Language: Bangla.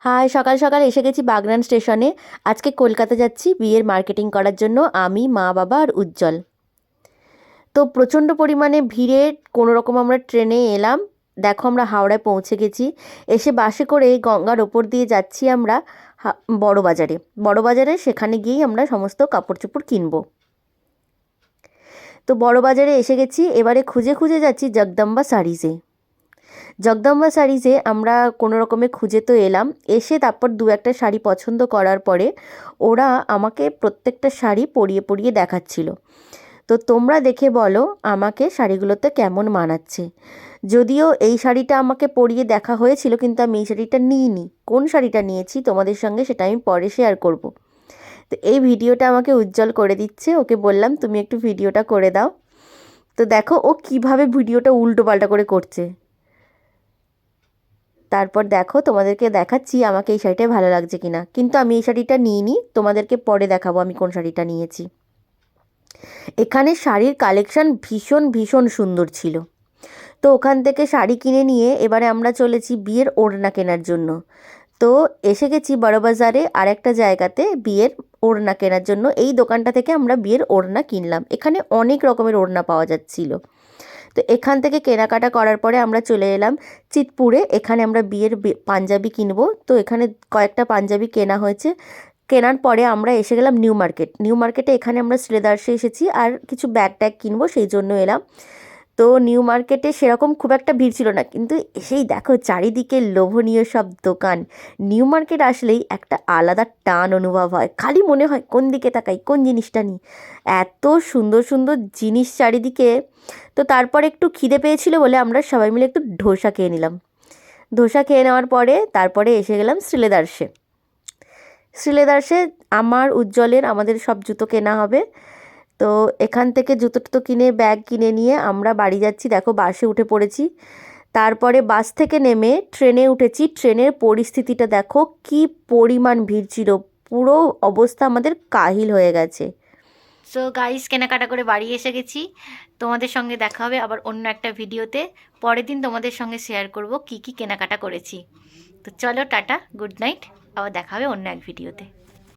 হাই, সকাল সকাল এসে গেছি বাগনান স্টেশনে। আজকে কলকাতা যাচ্ছি বিয়ের মার্কেটিং করার জন্য, আমি, মা, বাবা আর উজ্জ্বল। তো প্রচণ্ড পরিমাণে ভিড়ে কোনো রকম আমরা ট্রেনে এলাম। দেখো আমরা হাওড়ায় পৌঁছে গেছি। এসে বাসে করে গঙ্গার ওপর দিয়ে যাচ্ছি আমরা বড়বাজারে। বড়বাজারে সেখানে গিয়েই আমরা সমস্ত কাপড় চোপড় কিনবো। তো বড়বাজারে এসে গেছি, এবারে খুঁজে খুঁজে যাচ্ছি জগদম্বা শাড়িজে। জগদম্বা শাড়িজে আমরা কোনো রকমে খুঁজে তো এলাম। এসে তারপর দু একটা শাড়ি পছন্দ করার পরে ওরা আমাকে প্রত্যেকটা শাড়ি পরিয়ে পরিয়ে দেখাচ্ছিল। তো তোমরা দেখে বলো আমাকে শাড়িগুলোতে কেমন মানাচ্ছে। যদিও এই শাড়িটা আমাকে পরিয়ে দেখা হয়েছিল, কিন্তু আমি এই শাড়িটা নিইনি। কোন শাড়িটা নিয়েছি তোমাদের সঙ্গে সেটা আমি পরে শেয়ার করব। তো এই ভিডিওটা আমাকে উজ্জ্বল করে দিচ্ছে, ওকে বললাম তুমি একটু ভিডিওটা করে দাও। তো দেখো ও কিভাবে ভিডিওটা উল্টো পাল্টা করে করছে। তারপর দেখো তোমাদেরকে দেখাচ্ছি আমাকে এই শাড়িটা ভালো লাগছে কিনা। কিন্তু আমি এই শাড়িটা নিইনি, তোমাদেরকে পরে দেখাবো আমি কোন শাড়িটা নিয়েছি। এখানে শাড়ির কালেকশন ভীষণ ভীষণ সুন্দর ছিল। তো ওখান থেকে শাড়ি কিনে নিয়ে এবারে আমরা চলেছি বিয়ের ওড়না কেনার জন্য। তো এসে গেছি বড়বাজারে আর একটা জায়গাতে বিয়ের ওড়না কেনার জন্য। এই দোকানটা থেকে আমরা বিয়ের ওড়না কিনলাম। এখানে অনেক রকমের ওড়না পাওয়া যাচ্ছিল। তো এখান থেকে কেনাকাটা করার পরে আমরা চলে এলাম চিতপুরে। এখানে আমরা বিয়ের পাঞ্জাবি কিনবো। তো এখানে কয়েকটা পাঞ্জাবি কেনা হয়েছে। কেনার পরে আমরা এসে গেলাম নিউ মার্কেট। নিউ মার্কেটে এখানে আমরা শ্রীলেদার্সে এসেছি আর কিছু ব্যাগ ট্যাগ কিনবো, সেই জন্য এলাম। তো নিউ মার্কেটে সেরকম খুব একটা ভিড় ছিল না, কিন্তু এসেই দেখো চারিদিকে লোভনীয় সব দোকান। নিউ মার্কেট আসলেই একটা আলাদা টান অনুভব হয়, খালি মনে হয় কোন দিকে তাকাই, কোন জিনিসটা নিই। এত সুন্দর সুন্দর জিনিস চারিদিকে। তো তারপর একটু খিদে পেয়েছিল বলে আমরা সবাই মিলে একটু ধোসা খেয়ে নিলাম। ধোসা খেয়ে নেওয়ার পরে তারপরে এসে গেলাম শ্রীলেদার্সে। শ্রীলেদার্সে আমার, উজ্জ্বলের, আমাদের সব জুতো কেনা হবে। তো এখান থেকে জুতো টুতো কিনে ব্যাগ কিনে নিয়ে আমরা বাড়ি যাচ্ছি। দেখো বাসে উঠে পড়েছি। তারপরে বাস থেকে নেমে ট্রেনে উঠেছি। ট্রেনের পরিস্থিতিটা দেখো কি পরিমাণ ভিড় ছিল, পুরো অবস্থা আমাদের কাহিল হয়ে গেছে। সো গাইস, কেনাকাটা করে বাড়ি এসে গেছি। তোমাদের সঙ্গে দেখা হবে আবার অন্য একটা ভিডিওতে। পরের দিন তোমাদের সঙ্গে শেয়ার করব কি কি কেনাকাটা করেছি। তো চলো টাটা, গুড নাইট, আবার দেখা হবে অন্য এক ভিডিওতে।